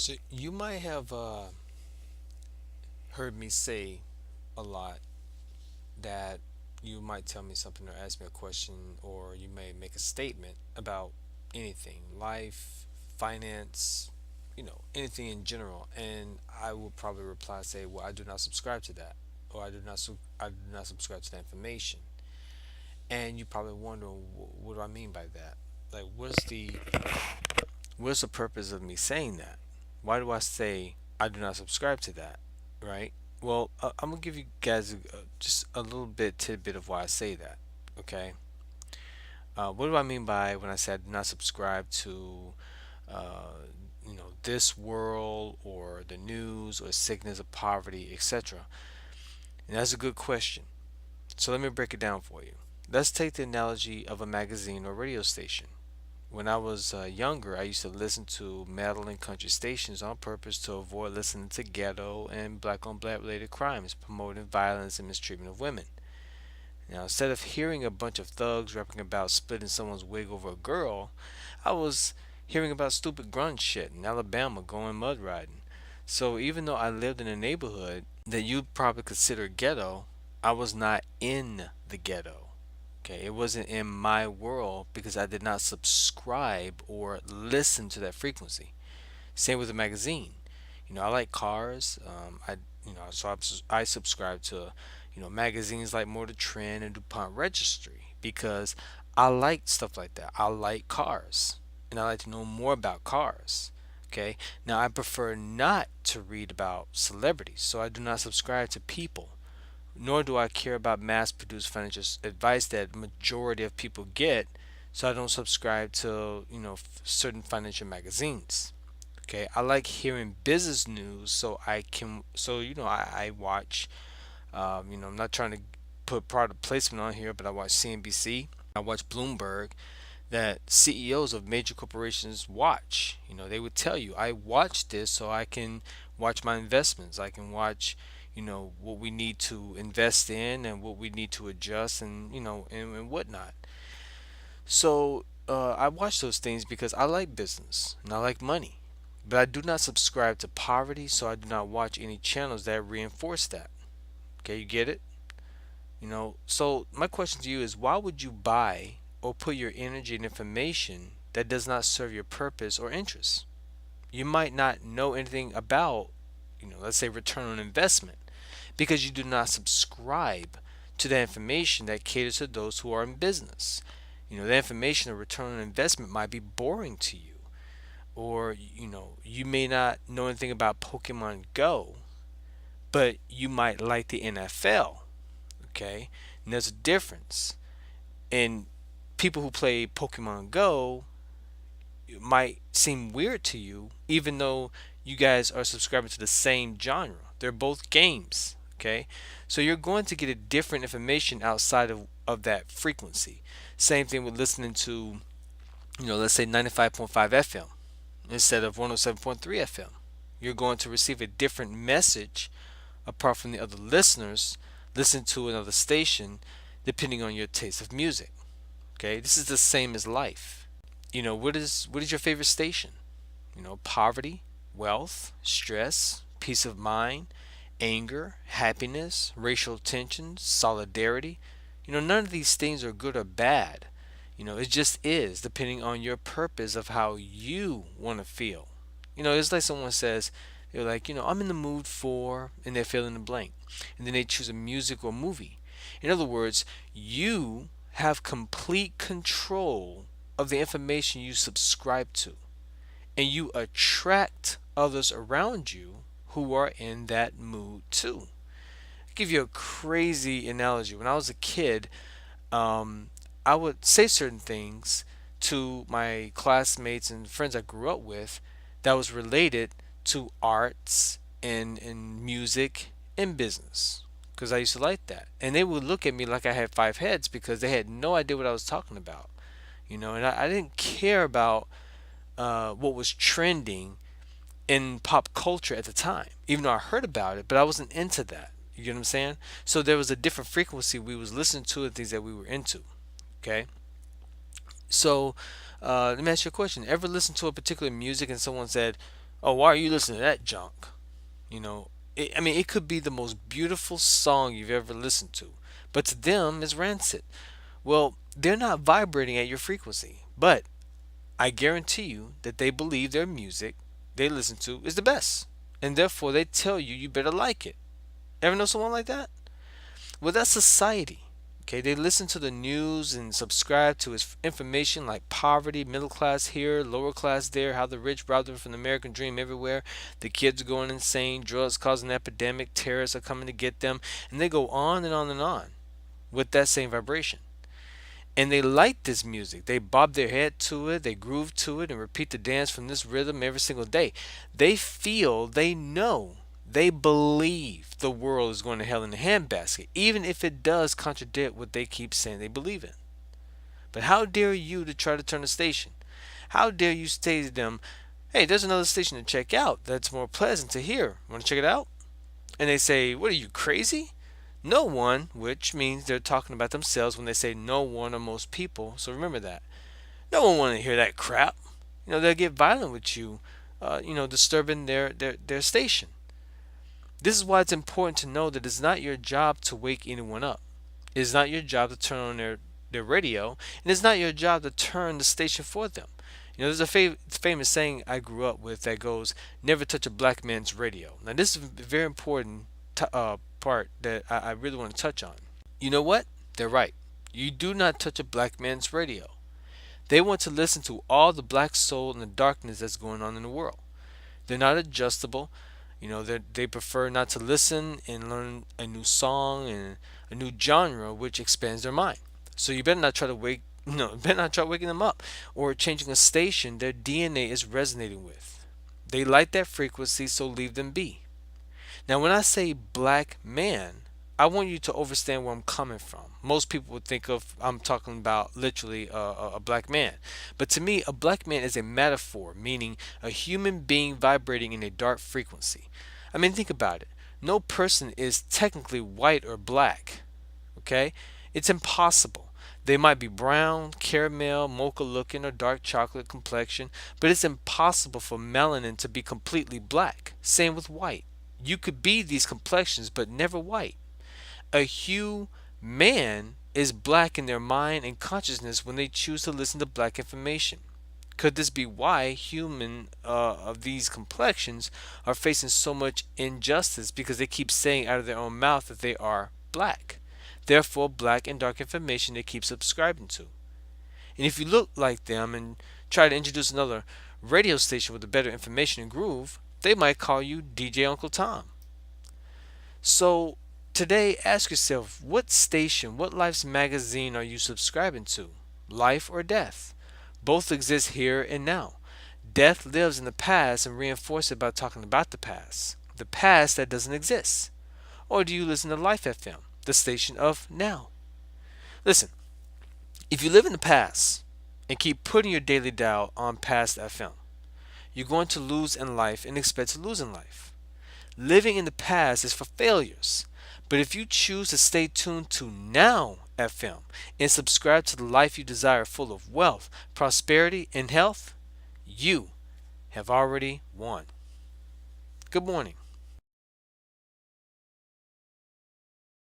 So you might have heard me say a lot that you might tell me something or ask me a question, or you may make a statement about anything, life, finance, anything in general, and I will probably reply say, "Well, I do not subscribe to that," or I do not subscribe to that information. And you probably wonder, what do I mean by that? Like, what's the purpose of me saying that? Why do I say I do not subscribe to that? Right? Well, I'm gonna give you guys just a little bit tidbit of why I say that. Okay. What do I mean by when I say I do not subscribe to, this world or the news or sickness or poverty, etc. And that's a good question. So let me break it down for you. Let's take the analogy of a magazine or radio station. When I was younger, I used to listen to metal and country stations on purpose to avoid listening to ghetto and black on black related crimes promoting violence and mistreatment of women. Now, instead of hearing a bunch of thugs rapping about splitting someone's wig over a girl, I was hearing about stupid grunge shit in Alabama going mud riding. So even though I lived in a neighborhood that you'd probably consider ghetto, I was not in the ghetto. Okay, it wasn't in my world because I did not subscribe or listen to that frequency. Same with the magazine. I like cars. I subscribe to, magazines like Motor Trend and DuPont Registry because I like stuff like that. I like cars, and I like to know more about cars. Okay. Now I prefer not to read about celebrities, so I do not subscribe to People, nor do I care about mass produced financial advice that majority of people get, so I don't subscribe to, certain financial magazines. Okay, I like hearing business news, I watch, I'm not trying to put product placement on here, but I watch CNBC, I watch Bloomberg, that CEOs of major corporations watch. They would tell you, I watch this so I can watch my investments. I can watch, what we need to invest in and what we need to adjust and, and whatnot. So I watch those things because I like business and I like money. But I do not subscribe to poverty, so I do not watch any channels that reinforce that. Okay, you get it? So my question to you is, why would you buy or put your energy and information that does not serve your purpose or interest? You might not know anything about, let's say return on investment because you do not subscribe to the information that caters to those who are in business. The information of return on investment might be boring to you, or you may not know anything about Pokemon Go, but you might like the NFL. Okay, and there's a difference. And people who play Pokemon Go might seem weird to you, even though you guys are subscribing to the same genre. They're both games. Okay, so you're going to get a different information outside of that frequency. Same thing with listening to, let's say 95.5 FM instead of 107.3 FM. You're going to receive a different message apart from the other listeners listen to another station depending on your taste of music. Okay, this is the same as life. What is your favorite station? Poverty, wealth, stress, peace of mind, anger, happiness, racial tension, solidarity. None of these things are good or bad. It just is depending on your purpose of how you want to feel. It's like someone says, they're like, I'm in the mood for, and they fill in the blank. And then they choose a music or movie. In other words, you have complete control of the information you subscribe to. And you attract others around you who are in that mood too. I'll give you a crazy analogy. When I was a kid, I would say certain things to my classmates and friends I grew up with that was related to arts and music and business because I used to like that. And they would look at me like I had five heads because they had no idea what I was talking about. And I didn't care about what was trending in pop culture at the time, even though I heard about it, but I wasn't into that. You get what I'm saying? So there was a different frequency we was listening to and things that we were into. Okay. So let me ask you a question. Ever listen to a particular music and someone said, Oh, why are you listening to that junk? You know, I mean, it could be the most beautiful song you've ever listened to, but to them, it's rancid. Well, they're not vibrating at your frequency, but I guarantee you that they believe their music they listen to is the best, and therefore they tell you you better like it. Ever know someone like that? Well, that's society. Okay, they listen to the news and subscribe to its information like poverty, middle class here, lower class there, how the rich rob them from the American dream everywhere, the kids are going insane, drugs causing an epidemic, terrorists are coming to get them, and they go on and on and on with that same vibration. And they like this music. They bob their head to it, they groove to it, and repeat the dance from this rhythm every single day. They feel, they know, they believe the world is going to hell in a handbasket, even if it does contradict what they keep saying they believe in. But how dare you to try to turn the station? How dare you say to them, hey, there's another station to check out that's more pleasant to hear. Want to check it out? And they say, what are you, crazy? No one, which means they're talking about themselves when they say no one or most people. So remember that. No one want to hear that crap. They'll get violent with you, disturbing their station. This is why it's important to know that it's not your job to wake anyone up. It's not your job to turn on their radio, and it's not your job to turn the station for them. There's a famous saying I grew up with that goes, never touch a black man's radio. Now, this is a very important part that I really want to touch on. You know what? They're right. You do not touch a black man's radio. They want to listen to all the black soul and the darkness that's going on in the world. They're not adjustable. They prefer not to listen and learn a new song and a new genre which expands their mind. So you better not try to wake no, better not try waking them up or changing a station their DNA is resonating with. They like that frequency, so leave them be. Now, when I say black man, I want you to understand where I'm coming from. Most people would think of I'm talking about literally a black man. But to me, a black man is a metaphor, meaning a human being vibrating in a dark frequency. I mean, think about it. No person is technically white or black. Okay? It's impossible. They might be brown, caramel, mocha looking, or dark chocolate complexion, but it's impossible for melanin to be completely black. Same with white. You could be these complexions, but never white. A hue man is black in their mind and consciousness when they choose to listen to black information. Could this be why human of these complexions are facing so much injustice because they keep saying out of their own mouth that they are black? Therefore, black and dark information they keep subscribing to. And if you look like them and try to introduce another radio station with a better information and groove, they might call you DJ Uncle Tom. So today, ask yourself, what station, what Life's magazine are you subscribing to? Life or death? Both exist here and now. Death lives in the past and reinforces it by talking about the past that doesn't exist. Or do you listen to Life FM, the station of now? Listen, if you live in the past and keep putting your daily dial on past FM, you're going to lose in life and expect to lose in life. Living in the past is for failures. But if you choose to stay tuned to Now FM and subscribe to the life you desire full of wealth, prosperity, and health, you have already won. Good morning.